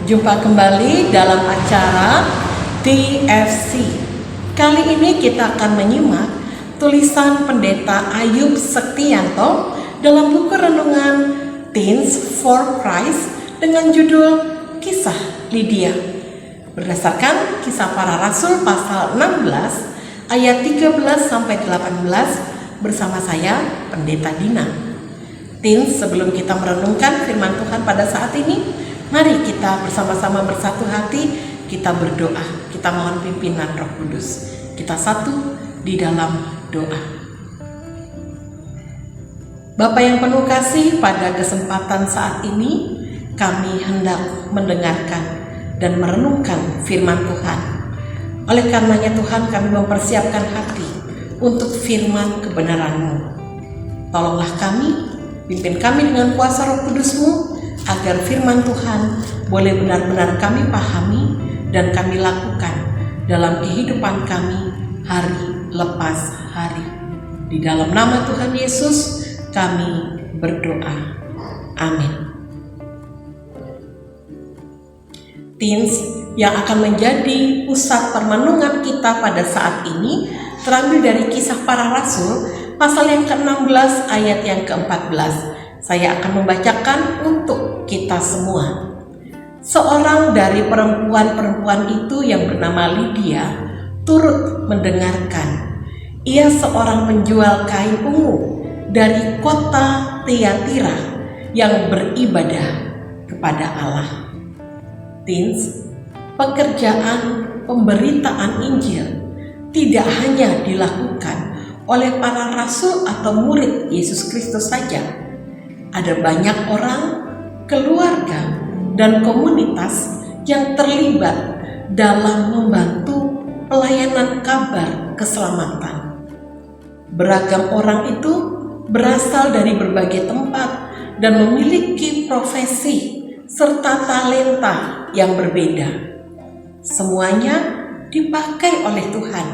Jumpa kembali dalam acara TFC. Kali ini kita akan menyimak tulisan Pendeta Ayub Sektianto dalam buku renungan Teens for Christ dengan judul Kisah Lydia. Berdasarkan Kisah Para Rasul pasal 16 ayat 13 sampai 18 bersama saya Pendeta Dina. Teens, sebelum kita merenungkan firman Tuhan pada saat ini, mari kita bersama-sama bersatu hati, kita berdoa, kita mohon pimpinan Roh Kudus. Kita satu di dalam doa. Bapa yang penuh kasih, pada kesempatan saat ini kami hendak mendengarkan dan merenungkan firman Tuhan. Oleh karenanya Tuhan, kami mempersiapkan hati untuk firman kebenaran-Mu. Tolonglah kami, pimpin kami dengan kuasa Roh Kudus-Mu, agar firman Tuhan boleh benar-benar kami pahami dan kami lakukan dalam kehidupan kami hari lepas hari. Di dalam nama Tuhan Yesus kami berdoa. Amin. Teens, yang akan menjadi pusat permenungan kita pada saat ini terambil dari Kisah Para Rasul pasal yang ke-16 ayat yang ke-14. Saya akan membacakan untuk kita semua. Seorang dari perempuan-perempuan itu yang bernama Lydia turut mendengarkan. Ia seorang penjual kain ungu dari kota Tiatira yang beribadah kepada Allah. Teens, pekerjaan pemberitaan Injil tidak hanya dilakukan oleh para rasul atau murid Yesus Kristus saja. Ada banyak orang, keluarga, dan komunitas yang terlibat dalam membantu pelayanan kabar keselamatan. Beragam orang itu berasal dari berbagai tempat dan memiliki profesi serta talenta yang berbeda. Semuanya dipakai oleh Tuhan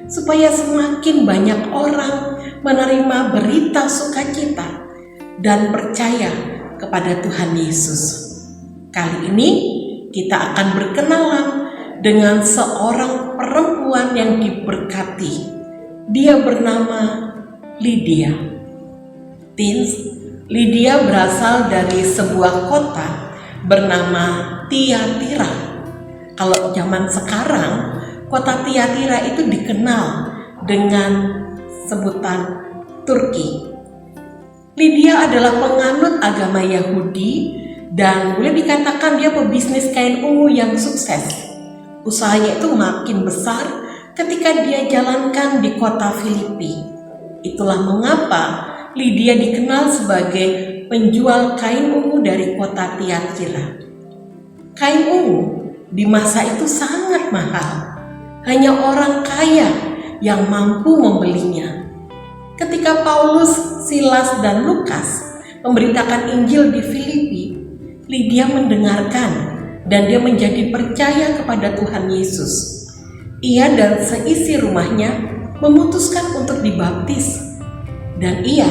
supaya semakin banyak orang menerima berita sukacita dan percaya kepada Tuhan Yesus. Kali ini kita akan berkenalan dengan seorang perempuan yang diberkati. Dia bernama Lydia. Teens, Lydia berasal dari sebuah kota bernama Tiatira. Kalau zaman sekarang, kota Tiatira itu dikenal dengan sebutan Turki. Lydia adalah penganut agama Yahudi dan boleh dikatakan dia pebisnis kain ungu yang sukses. Usahanya itu makin besar ketika dia jalankan di kota Filipi. Itulah mengapa Lydia dikenal sebagai penjual kain ungu dari kota Tiatira. Kain ungu di masa itu sangat mahal. Hanya orang kaya yang mampu membelinya. Ketika Paulus, Silas, dan Lukas memberitakan Injil di Filipi, Lydia mendengarkan dan dia menjadi percaya kepada Tuhan Yesus. Ia dan seisi rumahnya memutuskan untuk dibaptis, dan ia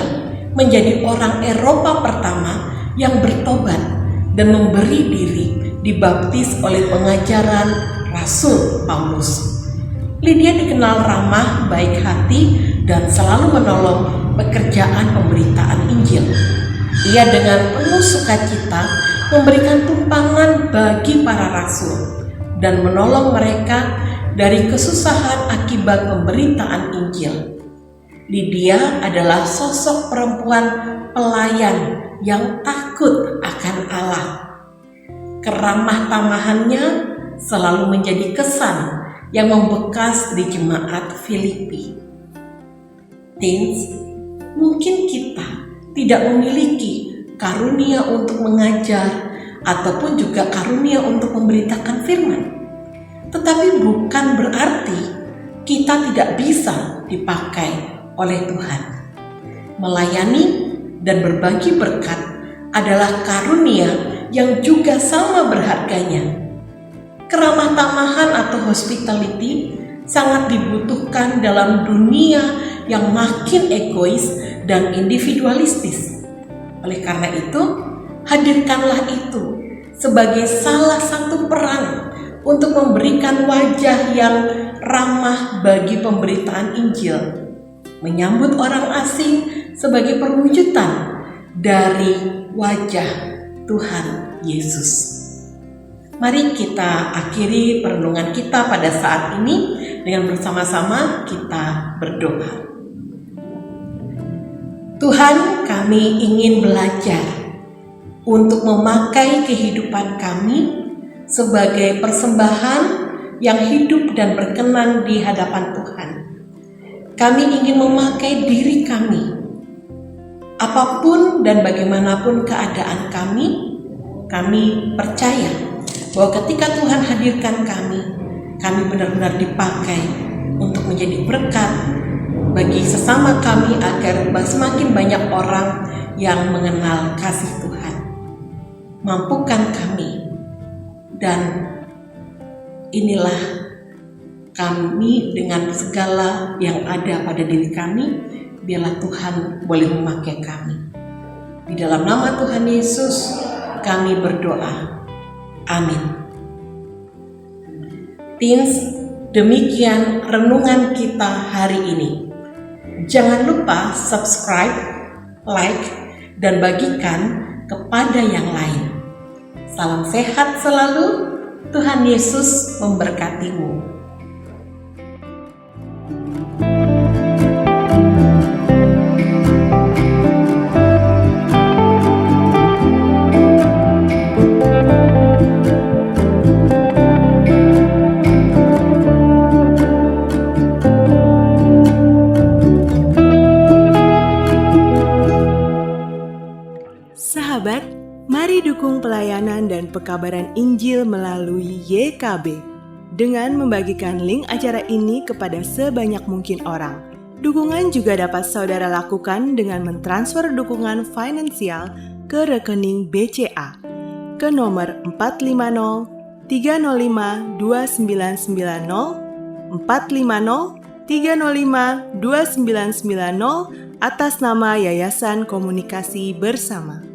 menjadi orang Eropa pertama yang bertobat dan memberi diri dibaptis oleh pengajaran Rasul Paulus. Lydia dikenal ramah, baik hati, dan selalu menolong pekerjaan pemberitaan Injil. Ia dengan penuh sukacita memberikan tumpangan bagi para rasul dan menolong mereka dari kesusahan akibat pemberitaan Injil. Lydia adalah sosok perempuan pelayan yang takut akan Allah. Keramah tamahannya selalu menjadi kesan yang membekas di jemaat Filipi. Teens, mungkin kita tidak memiliki karunia untuk mengajar ataupun juga karunia untuk memberitakan firman. Tetapi bukan berarti kita tidak bisa dipakai oleh Tuhan. Melayani dan berbagi berkat adalah karunia yang juga sama berharganya. Keramah tamahan atau hospitality sangat dibutuhkan dalam dunia yang makin egois dan individualistis. Oleh karena itu, hadirkanlah itu sebagai salah satu peran untuk memberikan wajah yang ramah bagi pemberitaan Injil, menyambut orang asing sebagai perwujudan dari wajah Tuhan Yesus. Mari kita akhiri perenungan kita pada saat ini dengan bersama-sama kita berdoa. Tuhan, kami ingin belajar untuk memakai kehidupan kami sebagai persembahan yang hidup dan berkenan di hadapan Tuhan. Kami ingin memakai diri kami, apapun dan bagaimanapun keadaan kami percaya bahwa ketika Tuhan hadirkan kami benar-benar dipakai untuk menjadi berkat bagi sesama kami agar semakin banyak orang yang mengenal kasih Tuhan. Mampukan kami, dan inilah kami dengan segala yang ada pada diri kami, biarlah Tuhan boleh memakai kami. Di dalam nama Tuhan Yesus kami berdoa. Amin. Teens, demikian renungan kita hari ini. Jangan lupa subscribe, like, dan bagikan kepada yang lain. Salam sehat selalu. Tuhan Yesus memberkatimu. Sahabat, mari dukung pelayanan dan pekabaran Injil melalui YKB dengan membagikan link acara ini kepada sebanyak mungkin orang. Dukungan juga dapat saudara lakukan dengan mentransfer dukungan finansial ke rekening BCA ke nomor 450 305 2990 450 305 2990 atas nama Yayasan Komunikasi Bersama.